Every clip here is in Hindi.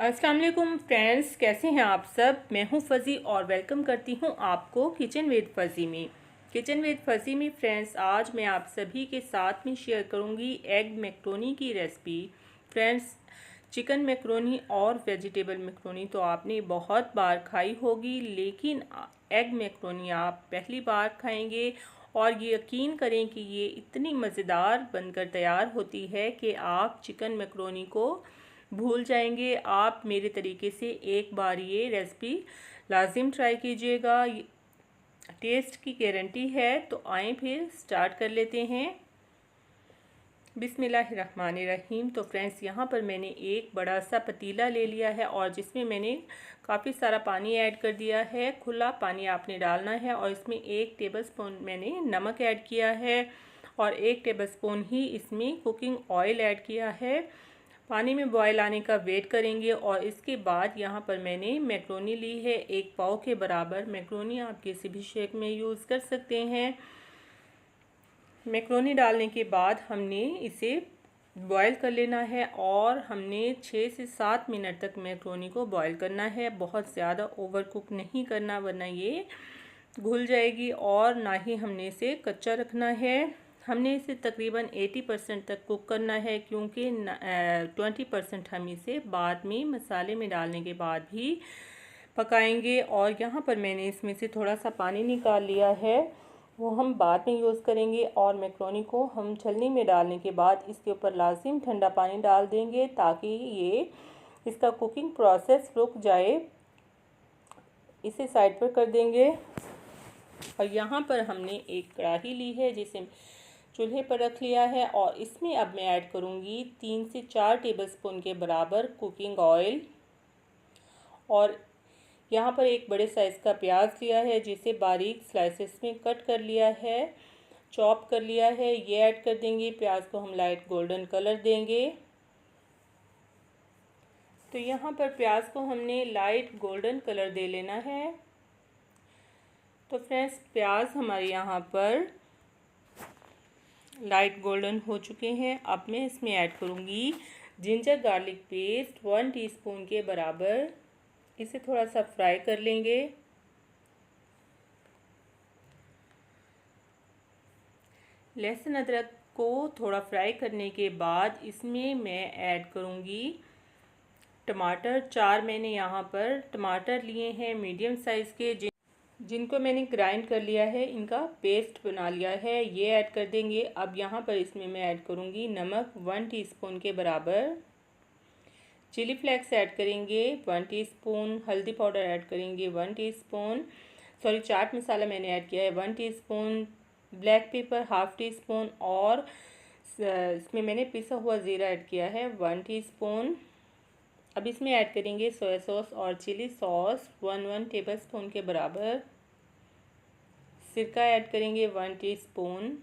अस्सलाम वालेकुम फ्रेंड्स, कैसे हैं आप सब। मैं हूं फ़ज़ी और वेलकम करती हूं आपको किचन विद फ़ज़ी में। किचन विद फ़ज़ी में फ्रेंड्स, आज मैं आप सभी के साथ में शेयर करूंगी एग मैक्रोनी की रेसिपी। फ्रेंड्स, चिकन मैक्रोनी और वेजिटेबल मैक्रोनी तो आपने बहुत बार खाई होगी, लेकिन एग मैक्रोनी आप पहली बार खाएंगे और ये यकीन करें कि ये इतनी मज़ेदार बनकर तैयार होती है कि आप चिकन मैक्रोनी को भूल जाएंगे। आप मेरे तरीके से एक बार ये रेसिपी लाजिम ट्राई कीजिएगा, टेस्ट की गारंटी है। तो आए फिर स्टार्ट कर लेते हैं। बिस्मिल्लाहिर्रहमानिर्रहीम। तो फ्रेंड्स, यहाँ पर मैंने एक बड़ा सा पतीला ले लिया है और जिसमें मैंने काफ़ी सारा पानी ऐड कर दिया है। खुला पानी आपने डालना है और इसमें 1 टेबलस्पून मैंने नमक ऐड किया है और 1 टेबलस्पून ही इसमें कुकिंग ऑयल ऐड किया है। पानी में बॉयल आने का वेट करेंगे और इसके बाद यहाँ पर मैंने मैक्रोनी ली है 1 पाव के बराबर। मैक्रोनी आप किसी भी शेप में यूज़ कर सकते हैं। मैक्रोनी डालने के बाद हमने इसे बॉयल कर लेना है और हमने 6 से 7 मिनट तक मैक्रोनी को बॉयल करना है। बहुत ज़्यादा ओवर कुक नहीं करना, वरना ये घुल जाएगी, और ना ही हमने इसे कच्चा रखना है। हमने इसे तकरीबन 80% तक कुक करना है, क्योंकि 20% हम इसे बाद में मसाले में डालने के बाद भी पकाएंगे। और यहाँ पर मैंने इसमें से थोड़ा सा पानी निकाल लिया है, वो हम बाद में यूज़ करेंगे। और मैक्रोनी को हम छलनी में डालने के बाद इसके ऊपर लाजिम ठंडा पानी डाल देंगे, ताकि ये इसका कुकिंग प्रोसेस रुक जाए। इसे साइड पर कर देंगे। और यहाँ पर हमने एक कढ़ाई ली है जिसे चूल्हे पर रख लिया है और इसमें अब मैं ऐड करूँगी 3 से 4 टेबलस्पून के बराबर कुकिंग ऑयल। और यहाँ पर एक बड़े साइज़ का प्याज लिया है जिसे बारीक स्लाइसेस में कट कर लिया है, चॉप कर लिया है, ये ऐड कर देंगे। प्याज को हम लाइट गोल्डन कलर देंगे। तो यहाँ पर प्याज को हमने लाइट गोल्डन कलर दे लेना है। तो फ्रेंड्स, प्याज हमारे यहाँ पर लाइट गोल्डन हो चुके हैं। अब मैं इसमें ऐड करूँगी जिंजर गार्लिक पेस्ट 1 टीस्पून के बराबर। इसे थोड़ा सा फ्राई कर लेंगे। लहसुन अदरक को थोड़ा फ्राई करने के बाद इसमें मैं ऐड करूँगी टमाटर। 4 मैंने यहाँ पर टमाटर लिए हैं मीडियम साइज़ के, जिनको मैंने ग्राइंड कर लिया है, इनका पेस्ट बना लिया है, ये ऐड कर देंगे। अब यहाँ पर इसमें मैं ऐड करूँगी नमक 1 टीस्पून के बराबर। चिली फ्लेक्स ऐड करेंगे 1 टीस्पून। हल्दी पाउडर ऐड करेंगे 1 टीस्पून। चाट मसाला मैंने ऐड किया है 1 टीस्पून। Black pepper 1/2 teaspoon. और इसमें मैंने पिसा हुआ ज़ीरा ऐड किया है 1 टीस्पून। अब इसमें ऐड करेंगे सोया सॉस और चिली सॉस 1 टेबलस्पून के बराबर। सिरका ऐड करेंगे 1 टीस्पून।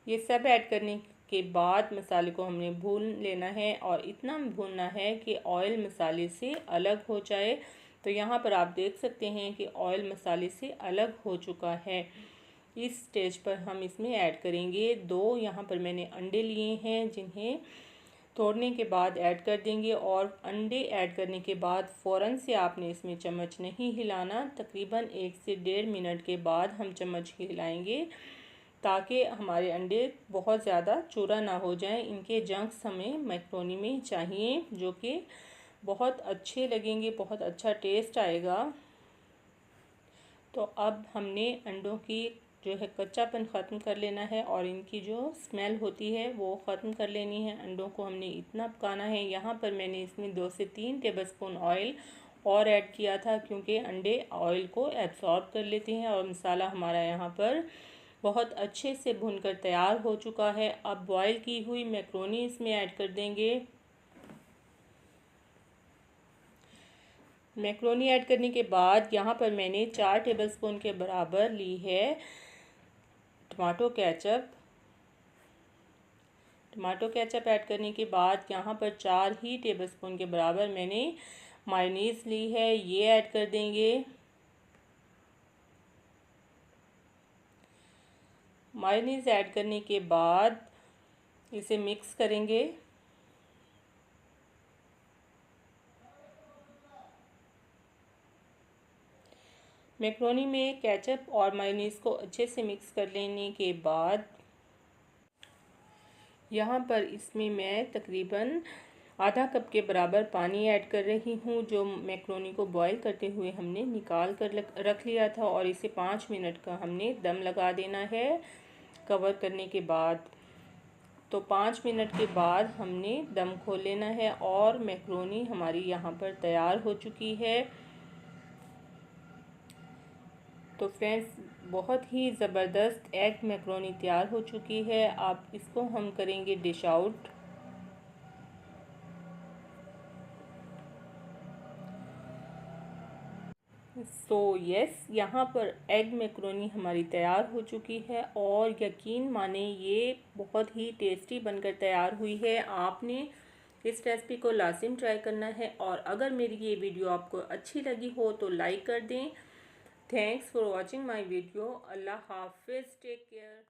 ये सब ऐड करने के बाद मसाले को हमने भून लेना है और इतना भूनना है कि ऑयल मसाले से अलग हो जाए। तो यहाँ पर आप देख सकते हैं कि ऑयल मसाले से अलग हो चुका है। इस स्टेज पर हम इसमें ऐड करेंगे 2 यहाँ पर मैंने अंडे लिए हैं, जिन्हें तोड़ने के बाद ऐड कर देंगे। और अंडे ऐड करने के बाद फ़ौरन से आपने इसमें चम्मच नहीं हिलाना। तकरीबन 1 से 1.5 मिनट के बाद हम चम्मच हिलाएंगे, ताकि हमारे अंडे बहुत ज़्यादा चूरा ना हो जाएं। इनके जंक्स हमें मैक्रोनी में चाहिए, जो कि बहुत अच्छे लगेंगे, बहुत अच्छा टेस्ट आएगा। तो अब हमने अंडों की जो है कच्चापन ख़त्म कर लेना है और इनकी जो स्मेल होती है वो ख़त्म कर लेनी है। अंडों को हमने इतना पकाना है। यहाँ पर मैंने इसमें 2 से 3 टेबलस्पून ऑयल और ऐड किया था, क्योंकि अंडे ऑयल को एब्सॉर्ब कर लेते हैं। और मसाला हमारा यहाँ पर बहुत अच्छे से भुनकर तैयार हो चुका है। अब बॉयल की हुई मैक्रोनी इसमें ऐड कर देंगे। मैक्रोनी ऐड करने के बाद यहाँ पर मैंने 4 टेबलस्पून के बराबर ली है tomato ketchup. Tomato ketchup add करने के बाद यहाँ पर 4 ही टेबलस्पून के बराबर मैंने मायोनीज़ ली है, ये ऐड कर देंगे। मायोनीज़ ऐड करने के बाद इसे मिक्स करेंगे। मैक्रोनी में केचप और मायोनीज़ को अच्छे से मिक्स कर लेने के बाद यहाँ पर इसमें मैं तकरीबन आधा कप के बराबर पानी ऐड कर रही हूँ, जो मैक्रोनी को बॉईल करते हुए हमने निकाल कर रख लिया था। और इसे 5 मिनट का हमने दम लगा देना है कवर करने के बाद। तो 5 मिनट के बाद हमने दम खोल लेना है और मैक्रोनी हमारी यहाँ पर तैयार हो चुकी है। तो फ्रेंड्स, बहुत ही ज़बरदस्त एग मैक्रोनी तैयार हो चुकी है। आप इसको हम करेंगे डिश आउट। सो यस, यहाँ पर एग मैक्रोनी हमारी तैयार हो चुकी है और यकीन माने ये बहुत ही टेस्टी बनकर तैयार हुई है। आपने इस रेसिपी को लाजिम ट्राई करना है और अगर मेरी ये वीडियो आपको अच्छी लगी हो तो लाइक कर दें। Thanks for watching my video. अल्लाह हाफिज़, टेक केयर।